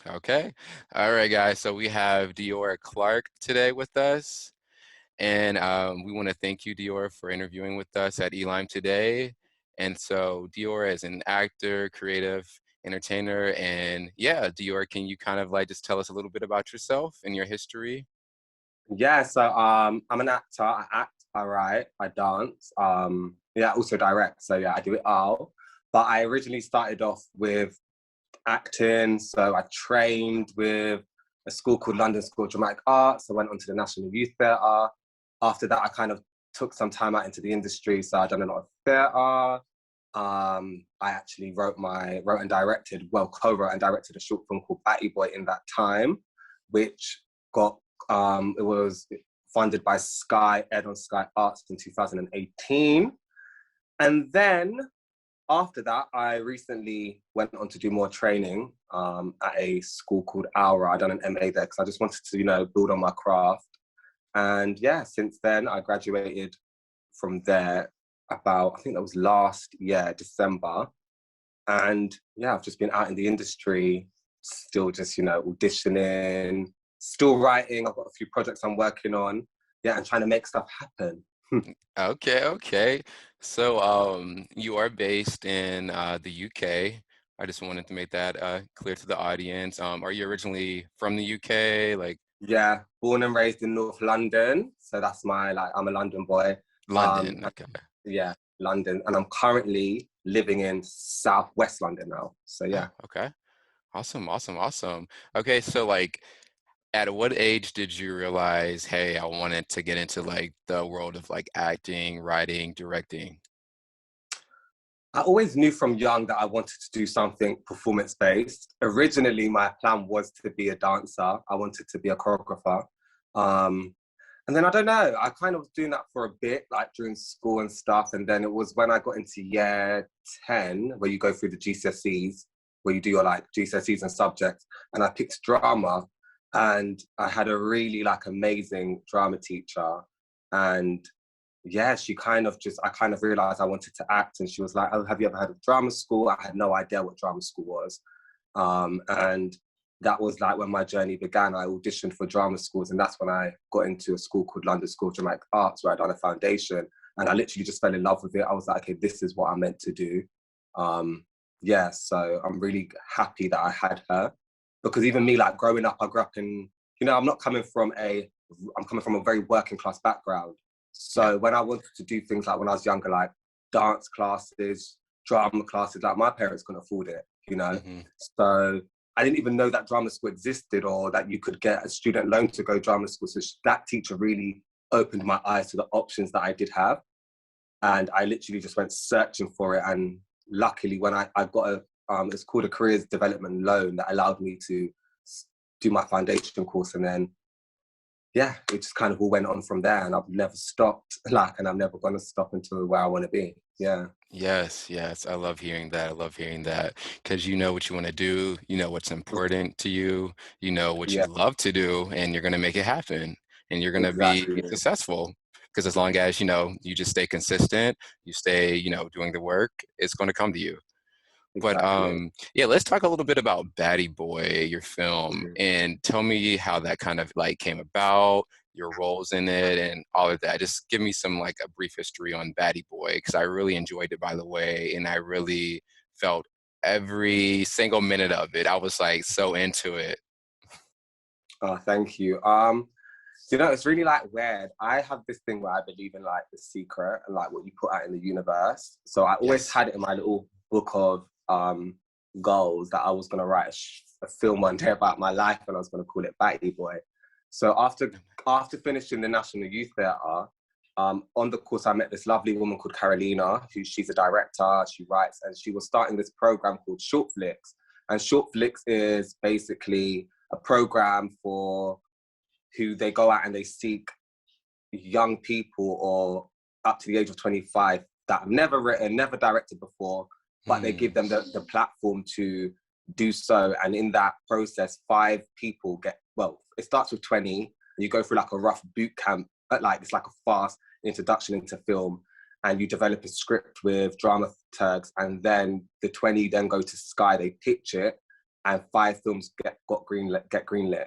Okay. All right, guys. So we have Dior Clarke today with us. And we want to thank you, Dior, for interviewing with us at ELIME today. And so Dior is an actor, creative, entertainer. And yeah, Dior, can you kind of like just tell us a little bit about yourself and your history? Yeah, so I'm an actor. I act, I write, I dance. Yeah, I also direct. So yeah, I do it all. But I originally started off with acting. So I trained with a school called London School of Dramatic Arts. I went on to the National Youth Theatre. After that, I kind of took some time out into the industry. So I've done a lot of theatre. I actually wrote and directed, well, co-wrote and directed a short film called Batty Boy in that time, which got it was funded by Sky, aired on Sky Arts in 2018. And then after that, I recently went on to do more training at a school called Aura. I done an MA there because I just wanted to, build on my craft. And yeah, since then I graduated from there about, I think that was last year, December. And yeah, I've just been out in the industry, still just, auditioning, still writing. I've got a few projects I'm working on. Yeah, and trying to make stuff happen. Okay, okay. So you are based in the UK. I just wanted to make that clear to the audience. Are you originally from the UK? Like Yeah, born and raised in North London. So that's I'm a London boy. London? Okay. Yeah, London. And I'm currently living in Southwest London now. So Oh, yeah. okay. Awesome, awesome, awesome. Okay, so like at what age did you realize, hey, I wanted to get into like the world of like acting, writing, directing? I always knew from young that I wanted to do something performance based. Originally, my plan was to be a dancer. I wanted to be a choreographer. Um, and then I don't know, I kind of was doing that for a bit, like during school and stuff. And then it was when I got into year 10, where you go through the GCSEs, where you do your like GCSEs and subjects. And I picked drama. And I had a really like amazing drama teacher. And yeah, I kind of realized I wanted to act. And she was like, oh, have you ever heard of drama school? I had no idea what drama school was. And that was like when my journey began. I auditioned for drama schools, and that's when I got into a school called London School of Dramatic Arts, where I done a foundation. And I literally just fell in love with it. I was like, okay, this is what I'm meant to do. Um, yeah, so I'm really happy that I had her. Because even me, like growing up, I grew up in, I'm coming from a very working class background. Yeah. So when I wanted to do things like when I was younger, like dance classes, drama classes, like my parents couldn't afford it. Hmm. So I didn't even know that drama school existed or that you could get a student loan to go drama school. So that teacher really opened my eyes to the options that I did have. And I literally just went searching for it. And luckily, when I got it's called a careers development loan that allowed me to do my foundation course. And then yeah, it just kind of all went on from there, and I've never stopped. And I'm never going to stop until where I want to be. Yeah, Yes, yes. I love hearing that. I love hearing that because you know what you want to do, you know what's important to you, you know what you yeah, love to do, and you're going to make it happen and you're going to be exactly, successful. Because as long as, you know, you just stay consistent, you stay, you know, doing the work, it's going to come to you. But exactly. yeah, let's talk a little bit about Batty Boy, your film, Mhm. and tell me how that kind of like came about, your roles in it, and all of that. Just give me some like a brief history on Batty Boy, because I really enjoyed it, by the way, and I really felt every single minute of it. I was like so into it. Oh, thank you. It's really like weird. I have this thing where I believe in like the secret and like what you put out in the universe. So I always Yes. had it in my little book of goals that I was gonna write a film one day about my life, and I was gonna call it Batty Boy. So after finishing the National Youth Theatre, on the course I met this lovely woman called Carolina, she's a director, she writes, and she was starting this program called Short Flicks. And Short Flicks is basically a program for who they go out and they seek young people or up to the age of 25 that have never written, never directed before, but they give Hmm. them the platform to do so. And in that process, 5 people it starts with 20, and you go through like a rough boot camp, but like it's like a fast introduction into film. And you develop a script with dramaturgs, and then the 20 then go to Sky, they pitch it, and 5 films get greenlit.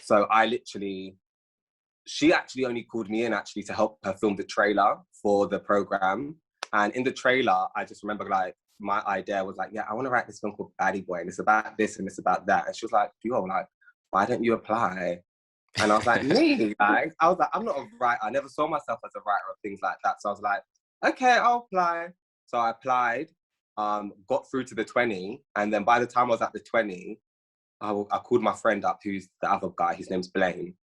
So I literally, she actually only called me in actually to help her film the trailer for the program. And in the trailer, I just remember like my idea was like, yeah, I want to write this film called Batty Boy, and it's about this and it's about that. And she was like, yo, like, why don't you apply? And I was like, me? Like, I was like, I'm not a writer. I never saw myself as a writer or things like that. So I was like, okay, I'll apply. So I applied, got through to the 20. And then by the time I was at the 20, I called my friend up, who's the other guy. His name's Blaine.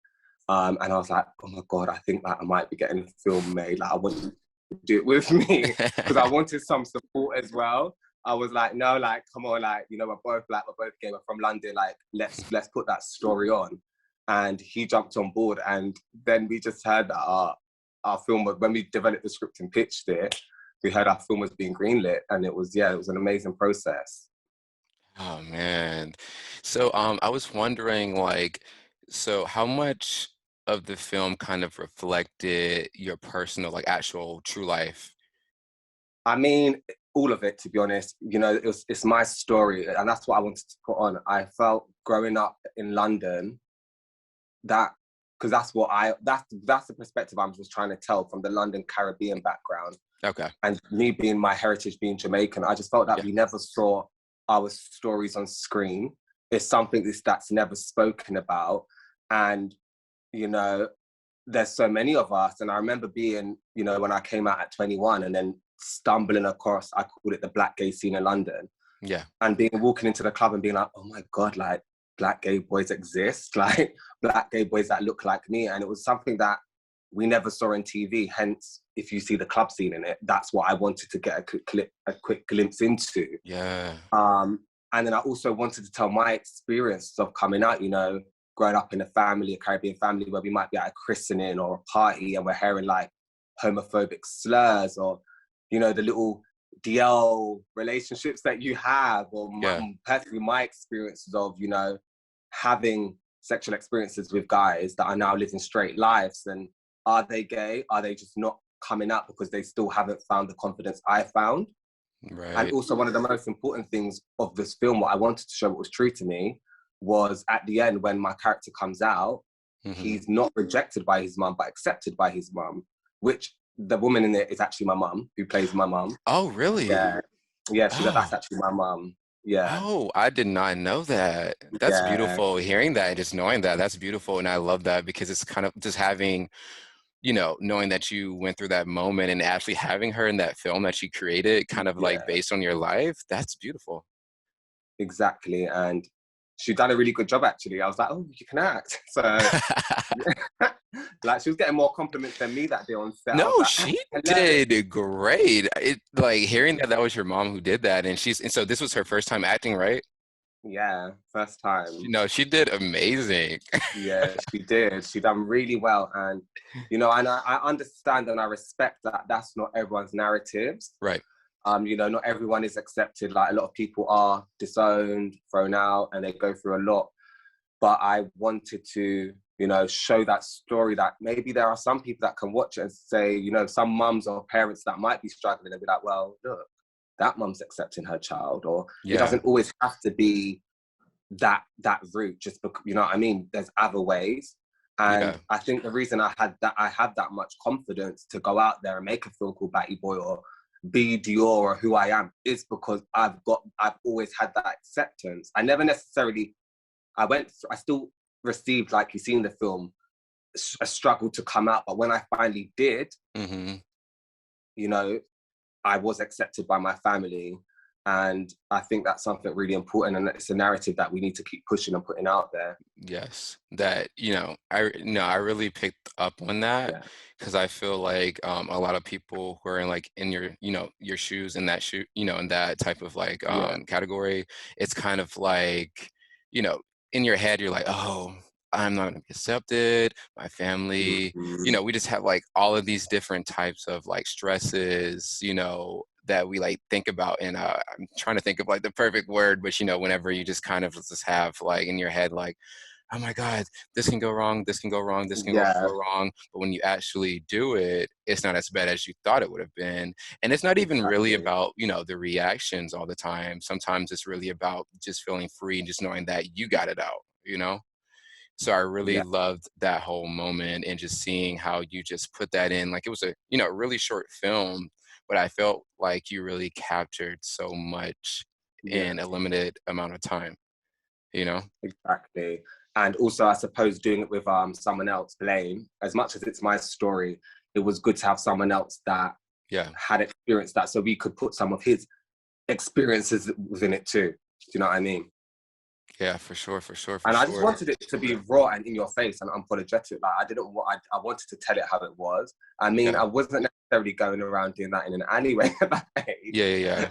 And I was like, oh my God, I think that I might be getting a film made. Like, I want you to do it with me because I wanted some support as well. I was like, no, like, come on, like, you know, we're both gay, we're from London, like, let's put that story on. And he jumped on board, and then we just heard that our film, when we developed the script and pitched it, we heard our film was being greenlit, and it was an amazing process. Oh man. So I was wondering like, so how much of the film kind of reflected your personal, like actual true life? I mean, all of it, to be honest. You know, it's my story, and that's what I wanted to put on. I felt growing up in London that, because that's the perspective I was trying to tell from the London Caribbean background, Okay. and me being my heritage being Jamaican. I just felt that Yeah. we never saw our stories on screen. It's something that's never spoken about, and you know, there's so many of us. And I remember being, you know, when I came out at 21 and then stumbling across, I called it the black gay scene in London, Yeah. and walking into the club and being like, oh my God, like black gay boys exist, like black gay boys that look like me. And it was something that we never saw on TV. Hence, if you see the club scene in it, that's what I wanted to get a quick glimpse into. Yeah. And then I also wanted to tell my experience of coming out, you know, growing up in a family, a Caribbean family, where we might be at a christening or a party and we're hearing like homophobic slurs, or, you know, the little DL relationships that you have, or Yeah. personally my experiences of, you know, having sexual experiences with guys that are now living straight lives. And are they gay? Are they just not coming out because they still haven't found the confidence I found? And Right. also, one of the most important things of this film, what I wanted to show, what was true to me, was at the end when my character comes out, Hmm. he's not rejected by his mum, but accepted by his mum, which the woman in it is actually my mum, who plays my mum. Oh, really? Yeah. Yeah, that's Oh. actually my mum. Yeah. Oh, I did not know that. That's Yeah. beautiful. Hearing that and just knowing that, that's beautiful. And I love that because it's kind of just having, knowing that you went through that moment and actually having her in that film that she created, kind of like Yeah. based on your life. That's beautiful. Exactly. And she done a really good job, actually. I was like, oh, you can act. So, like, she was getting more compliments than me that day on set. I was No, like, she hilarious. did great. It like hearing that was your mom who did that, and so this was her first time acting, right? Yeah, first time. No, she did amazing. Yeah, she did. She done really well. And, you know, and I understand and I respect that that's not everyone's narratives. Right. You know, not everyone is accepted. Like, a lot of people are disowned, thrown out, and they go through a lot. But I wanted to, you know, show that story, that maybe there are some people that can watch it and say, you know, some mums or parents that might be struggling and be like, well, look, that mum's accepting her child. Or it Yeah. doesn't always have to be that route, just because, you know what I mean, there's other ways. And Yeah. I think the reason I had that much confidence to go out there and make a film called Batty Boy, or be Dior, or who I am, is because I've always had that acceptance. I never necessarily, I still received, like you see in the film, a struggle to come out, but when I finally did, Hmm. you know, I was accepted by my family. And I think that's something really important, and it's a narrative that we need to keep pushing and putting out there. Yes, that, I really picked up on that Yeah, because I feel like a lot of people who are in like in your, your shoes in that in that type of like yeah. category, it's kind of like, you know, in your head you're like, oh, I'm not gonna be accepted, my family, Mhm. we just have like all of these different types of like stresses, that we like think about. And I'm trying to think of like the perfect word, but whenever you just kind of just have like in your head like, oh my God, this can go wrong, this can go wrong, this can go Yeah, wrong. But when you actually do it, it's not as bad as you thought it would have been. And it's not even really exactly. about, the reactions all the time. Sometimes it's really about just feeling free and just knowing that you got it out. So I really Yeah, loved that whole moment and just seeing how you just put that in. Like it was a really short film, but I felt like you really captured so much yeah, in a limited amount of time, you know? exactly. And also, I suppose doing it with someone else, Blaine, as much as it's my story, it was good to have someone else that Yeah. had experienced that, so we could put some of his experiences within it too. Do you know what I mean? Yeah, for sure, for sure, for And I just sure. wanted it to be raw and in your face and unapologetic. Like I didn't want, I wanted to tell it how it was. I mean, Yeah. I wasn't necessarily going around doing that in an alleyway at that age, Yeah, yeah,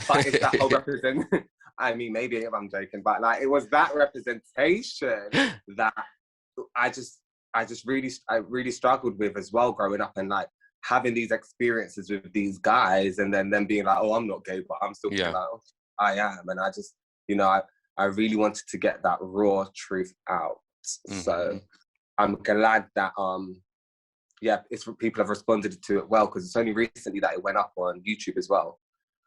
but it's that whole yeah. represent. I mean, maybe if I'm joking, but like it was that representation that I just, I really struggled with as well growing up and like having these experiences with these guys and then them being like, oh, I'm not gay, but I'm still feeling Yeah. like, oh, I am. And I just, you know, I really wanted to get that raw truth out. So Mhm. I'm glad that yeah, people have responded to it well because it's only recently that it went up on YouTube as well.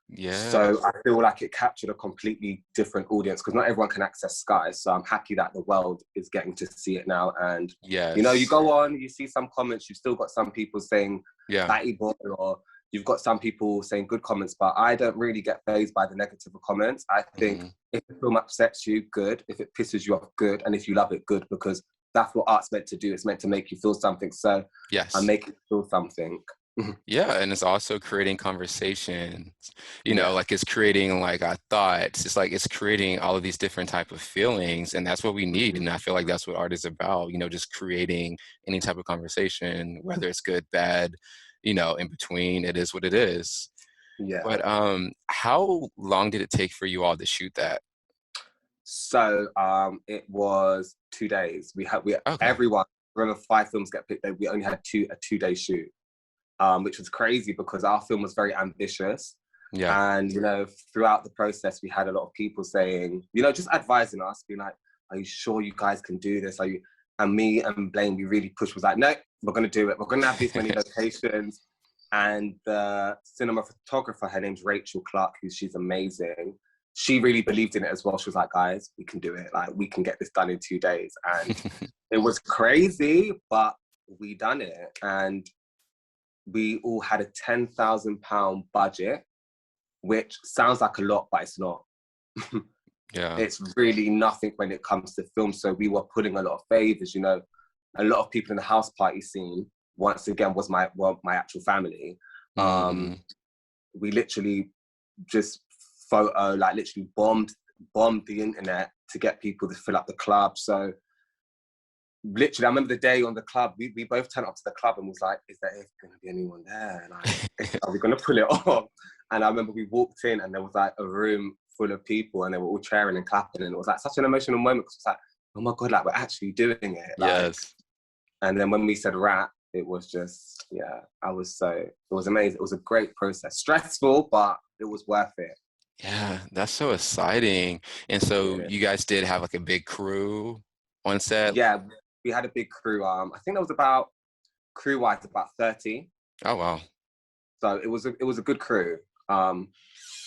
Yeah. So I feel like it captured a completely different audience because not everyone can access Sky. So I'm happy that the world is getting to see it now. And you know, you Yes. go on, you see some comments, you've still got some people saying Yeah. Batty Boy, or you've got some people saying good comments, but I don't really get fazed by the negative comments. I think Mhm. if the film upsets you, good. If it pisses you off, good. And if you love it, good, because that's what art's meant to do. It's meant to make you feel something. So I Yes. make it feel something. Yeah, and it's also creating conversations, Yeah. like it's creating like thoughts. It's like it's creating all of these different type of feelings, and that's what we need. And I feel like that's what art is about, just creating any type of conversation, whether it's good, bad, in between. It is what it is. Yeah. But how long did it take for you all to shoot that? So it was 2 days. We Okay. everyone. Remember, 5 films get picked. We only had a 2 day shoot, which was crazy because our film was very ambitious. Yeah. And you know, throughout the process, we had a lot of people saying, you know, just advising us, being like, "Are you sure you guys can do this? Are you?" And me and Blaine, we really pushed. Was like, "No, we're gonna do it. We're gonna have this many locations." And the cinema photographer, her name's Rachel Clarke, she's amazing. She really believed in it as well. She was like, guys, we can do it. Like, we can get this done in 2 days. And it was crazy, but we done it. And we all had a £10,000 budget, which sounds like a lot, but it's not. Yeah. It's really nothing when it comes to film. So we were pulling a lot of favors, you know, a lot of people in the house party scene, once again, was my actual family. Um, Hmm. we literally just like literally bombed the internet to get people to fill up the club. So literally, I remember the day on the club, we both turned up to the club and was like, is there going to be anyone there? Like, are we going to pull it off? And I remember we walked in and there was like a room full of people and they were all cheering and clapping. And it was like such an emotional moment because it's like, oh my God, like we're actually doing it. Like, Yes. and then when we said rap, it was just, yeah, it was amazing. It was a great process. Stressful, but it was worth it. Yeah, that's so exciting. And so Yeah. you guys did have like a big crew on set? Yeah, we had a big crew. I think there was about crew wise about 30. Oh, wow. So it was a good crew. Um,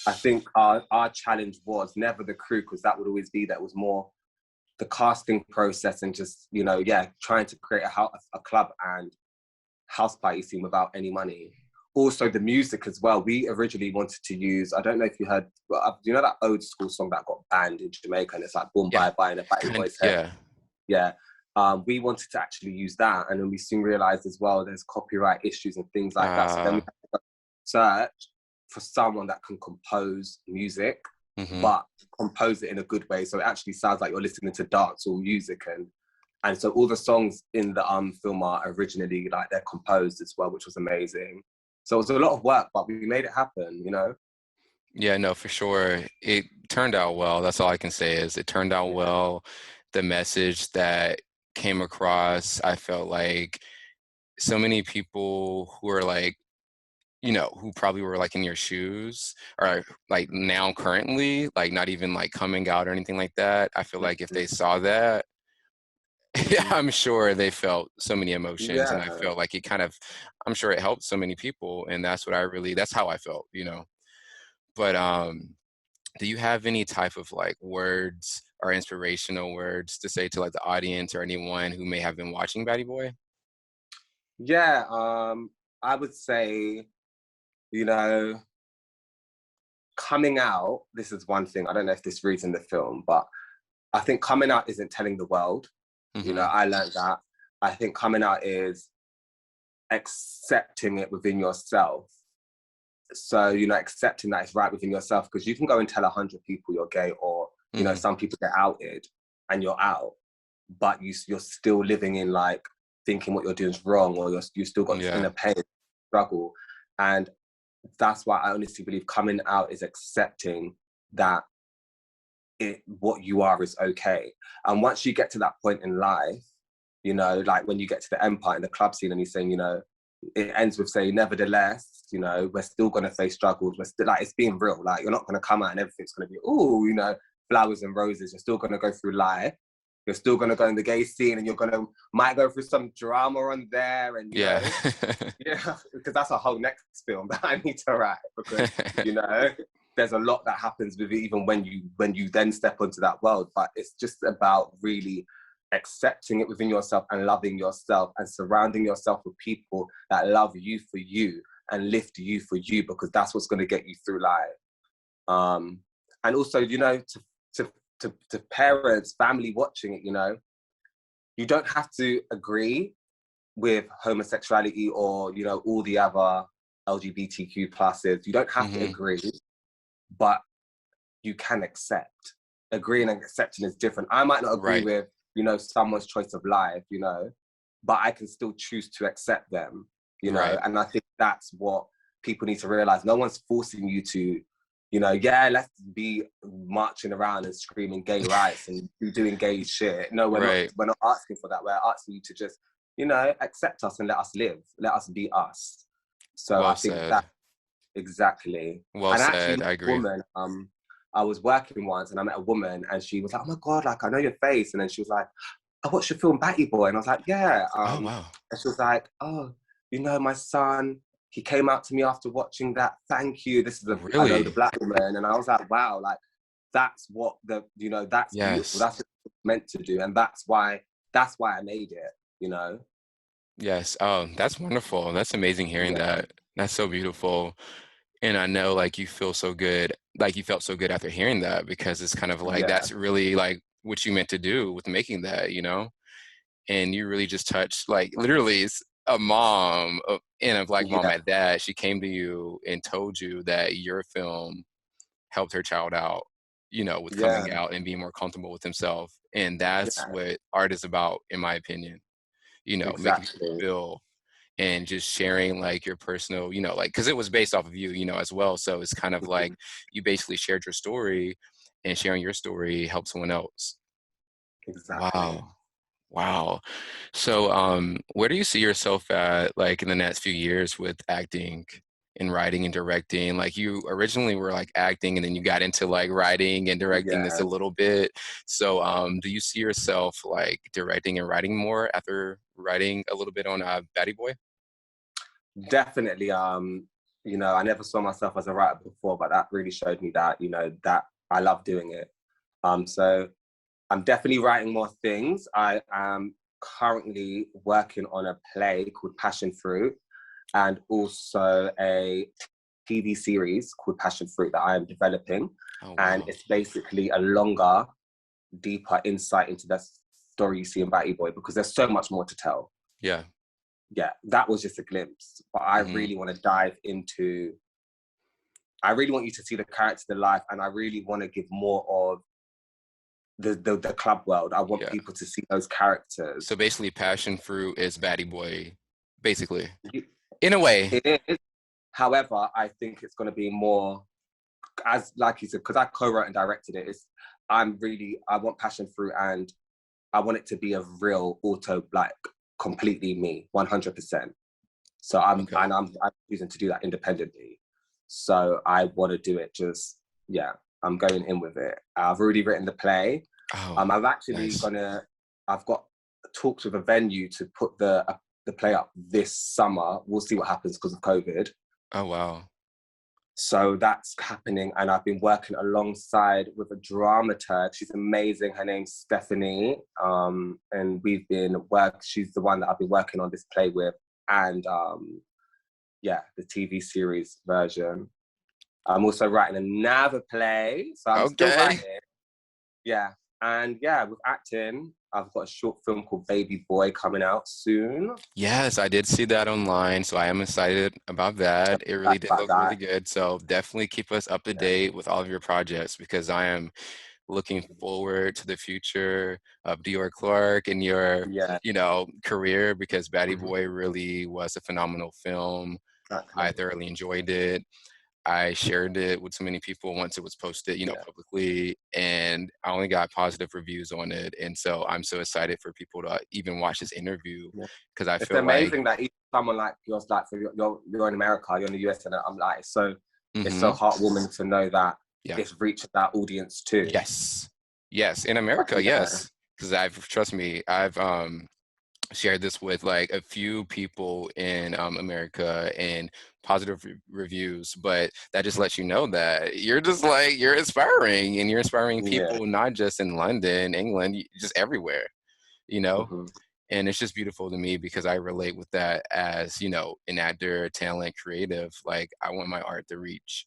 I think our challenge was never the crew because that would always be that. It was more the casting process and just, you know, yeah, trying to create a club and house party scene without any money. Also the music as well. We originally wanted to use, I don't know if you heard, you know that old school song that got banned in Jamaica and it's like Boom Yeah. Bye Bye and a Batty Boy's head. Yeah. Yeah. We wanted to actually use that. And then we soon realized as well, there's copyright issues and things like that. So then we Uh, had to search for someone that can compose music, mhm. but compose it in a good way. So it actually sounds like you're listening to dance or music. And so all the songs in the film are originally like they're composed as well, which was amazing. So it was a lot of work, but we made it happen, you know? Yeah, no, for sure. It turned out well. That's all I can say is it turned out Yeah. well. The message that came across, I felt like so many people who are like, who probably were like in your shoes or like now currently, like not even like coming out or anything like that. I feel like if they saw that, Yeah, I'm sure they felt so many emotions, and I Yeah. felt like it kind of, I'm sure it helped so many people, and that's what I really, that's how I felt, you know. But do you have any type of like words or inspirational words to say to like the audience or anyone who may have been watching Batty Boy? Yeah, I would say, you know, coming out, this is one thing, I don't know if this reads in the film, but I think coming out isn't telling the world. You know, Hmm. I learned that. I think coming out is accepting it within yourself. So, you know, accepting that it's right within yourself, because you can go and tell 100 people you're gay, or, you know, Hmm. some people get outed and you're out, but you're still living in like thinking what you're doing is wrong, or you still got this Yeah. inner pain, struggle. And that's why I honestly believe coming out is accepting that what you are is okay. And once you get to that point in life, you know, like when you get to the empire in the club scene and you're saying, you know, it ends with saying, nevertheless, you know, we're still going to face struggles. We're still like, it's being real. Like, you're not going to come out and everything's going to be, oh, you know, flowers and roses. You're still going to go through life. You're still going to go in the gay scene, and you're going to, might go through some drama on there. And, you Yeah. know, yeah, because that's a whole next film that I need to write, because, you know, there's a lot that happens with it, even when you then step onto that world. But it's just about really accepting it within yourself and loving yourself, and surrounding yourself with people that love you for you and lift you for you, because that's what's going to get you through life. And also, you know, to parents, family watching it, you know, you don't have to agree with homosexuality or, you know, all the other LGBTQ pluses. You don't have to Hmm. agree, but you can accept. Agreeing and accepting is different. I might not agree Right. with, you know, someone's choice of life, you know, but I can still choose to accept them, you know. Right. And I think that's what people need to realize. No one's forcing you to, you know, yeah, let's be marching around and screaming gay rights and be doing gay shit. No, we're not. Right. We're not asking for that. We're asking you to just, you know, accept us and let us live. Let us be us. So I Well think that said. exactly. Well And I actually said. met I a agree. woman. I was working once and I met a woman, and she was like, "Oh my god, like I know your face." And then she was like, "I watched your film Batty Boy," and I was like, "Yeah." Oh, wow. And she was like, "Oh, you know, my son, he came out to me after watching that. Thank you. This is an older Really? black woman." And I was like, "Wow, like that's what you know, that's beautiful. Yes. That's what it's meant to do, and that's why I made it. You know, Yes. Oh, that's wonderful. That's amazing hearing yeah, that. That's so beautiful. And I know like you feel so good, like you felt so good after hearing that, because it's kind of like yeah, that's really like what you meant to do with making that, you know? And you really just touched like literally a mom and a black mom yeah, at that. She came to you and told you that your film helped her child out, you know, with yeah, coming out and being more comfortable with himself. And that's yeah, what art is about, in my opinion, you know, making people exactly. feel and just sharing like your personal, you know, like, because it was based off of you, you know, as well. So it's kind of like Mhm. you basically shared your story, and sharing your story helped someone else. Exactly. Wow. Wow. So, where do you see yourself at, like, in the next few years with acting and writing and directing? Like, you originally were like acting, and then you got into like writing and directing this a Yeah, little bit. So, do you see yourself like directing and writing more after writing a little bit on Batty Boy? definitely. You know, I never saw myself as a writer before, but that really showed me that, you know, that I love doing it. So I'm definitely writing more things. I am currently working on a play called Passion Fruit, and also a TV series called Passion Fruit that I am developing. Oh, And wow. it's basically a longer, deeper insight into the story you see in Batty Boy, because there's so much more to tell. Yeah. Yeah, that was just a glimpse. But I Hmm. really want to dive into, I really want you to see the character, the life, and I really want to give more of the club world. I want Yeah. people to see those characters. So basically, passion fruit is Batty Boy, basically, It in a way. is. However, I think it's going to be more, as like you said, because I co-wrote and directed it. I want passion fruit, and I want it to be a real auto, like completely me, 100%. So Okay. I'm choosing to do that independently. So I want to do it just, yeah, I'm going in with it. I've already written the play. Oh, I've actually nice. gonna, I've got talks with a venue to put the play up this summer. We'll see what happens because of COVID. Oh, wow. So that's happening, and I've been working alongside with a dramaturg. She's amazing. Her name's Stephanie, and she's the one that I've been working on this play with, and yeah, the TV series version. I'm also writing another play, so I'm still Okay. writing. Yeah, and yeah, with acting, I've got a short film called Baby Boy coming out soon. Yes, I did see that online, so I am excited about that. It really did About look really that. good. So definitely keep us up to Yeah. date with all of your projects because I am looking forward to the future of Dior Clarke and your, Yeah. career because Batty Mhm. Boy really was a phenomenal film. I Exactly. thoroughly enjoyed it. I shared it with so many people once it was posted, Yeah. publicly, and I only got positive reviews on it. And so I'm so excited for people to even watch this interview Yeah. because I It's feel like, amazing that even someone like yours, like for you're in America, you're in the US, and I'm like, it's so hmm heartwarming to know that yeah, it's reached that audience too. yes, yes, in But America, yeah, yes, because trust me, I've shared this with like a few people in America and positive reviews, but that just lets you know that you're inspiring and you're inspiring yeah, people not just in London, England, just everywhere, you know? hmm And it's just beautiful to me because I relate with that as, an actor, talent, creative. Like I want my art to reach,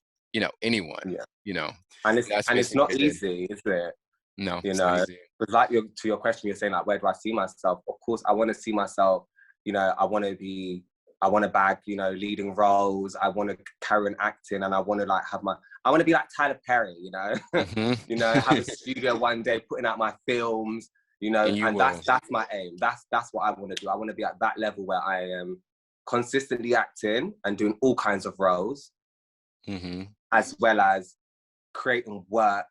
anyone, yeah. you know. And And that's it's basically what not I did. easy, is it? No, You it's not know, easy. but like to your question, you're saying like, where do I see myself? Of course, I want to see myself. I want to bag, leading roles. I want to carry on acting, and I want to like I want to be like Tyler Perry, hmm have a studio one day putting out my films, And you and will. that's my aim. That's what I want to do. I want to be at that level where I am consistently acting and doing all kinds of roles, hmm as well as creating work,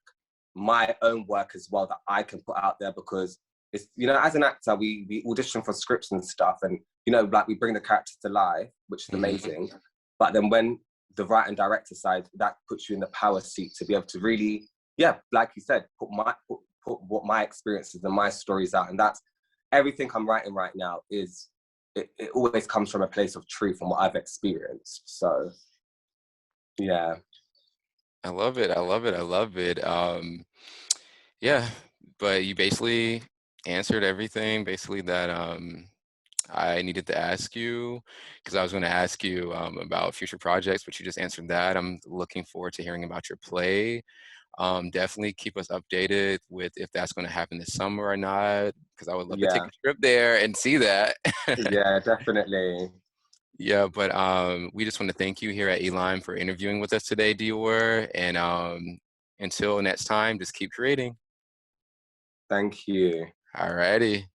my own work as well that I can put out there because it's as an actor we audition for scripts and stuff and like we bring the character to life, which is hmm amazing. But then when the writer and director side, that puts you in the power seat to be able to really, yeah, like you said, put what my experiences and my stories out. And that's everything I'm writing right now is it always comes from a place of truth and what I've experienced. So yeah. I love it. I love it. I love it. Yeah, but you basically answered everything basically that I needed to ask you because I was going to ask you about future projects, but you just answered that. I'm looking forward to hearing about your play. Definitely keep us updated with if that's going to happen this summer or not, because I would love to take Yeah, a trip there and see that. yeah, definitely. Yeah, but we just want to thank you here at ELIME for interviewing with us today, Dior. And until next time, just keep creating. Thank you. Alrighty.